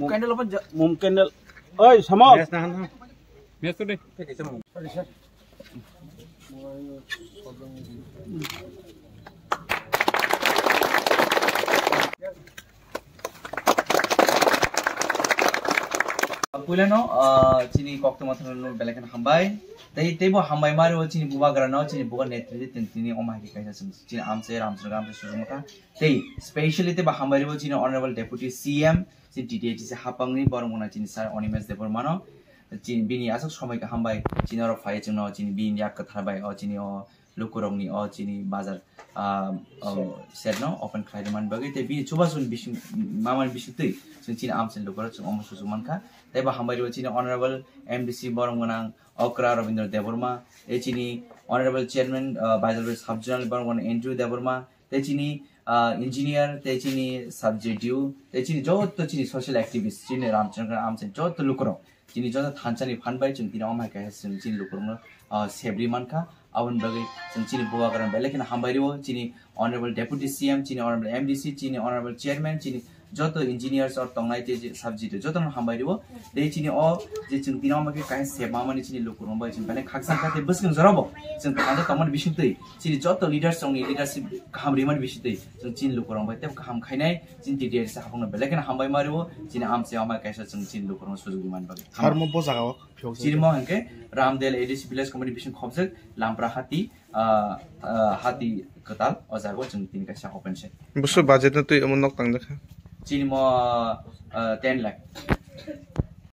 Candle open. Mum candle. Oi, sama. Biar tu deh. Pulano, cini kok tu macam belakan hambai. Tapi tebo hambai maru cini buka kerana cini buka netri tentini omah kita kaisa cini amse susu maka. Tapi specially tebo hambai ru cini Honorable Deputy CM cini TTAADC hapang ni baru muna cini Sir Animesh Debbarma cini bini asal sampai ke hambai cini orang fire cini bini yak ketharbai cini lukurong ni cini bazar set no open klaiman bagi tapi coba sun bisu maman bisu tu cini amse lukurong cini omah susu maka. Tapi hambai ru cini Honorable MDC baru muna Okra Rabindra Debbarma, cini Honorable Chairman Bazar Sub General baru muna Andrew Debbarma, cini engineer, cini subject due, cini jauh tu cini social activist, cini Ramchandra amse jauh tu lukurong, cini jauh tu thancani phanbai cini tina omah kaya cini lukurong sebri manka, awan bagi cini buka kerana belakan hambai ru cini Honorable Deputy CM, cini Honorable MDC, cini Honorable Chairman, cini joto engineers or tonglai te subject joto na hambai ro de chini o je chung tina ma ke kai se ma mani chini lukurong bai chini bane khaksan ka te busking zarabo chung ta tamar bisutei chini joto leaders song ni leadership kham riman bisutei chung chini lukurong bai te kham khainai chini TTAADC sa hapong belekan hambai mario chini amse ama kaisa chung chini lukurong sujug man bai harmo bo jaga chini mo hanke Ramdel ADC village communication khobjak Lampra hathi hathi katal ojago chung tin kaisa open set busu budget na tu amon nok tang dekha Cini mo 10 lakh.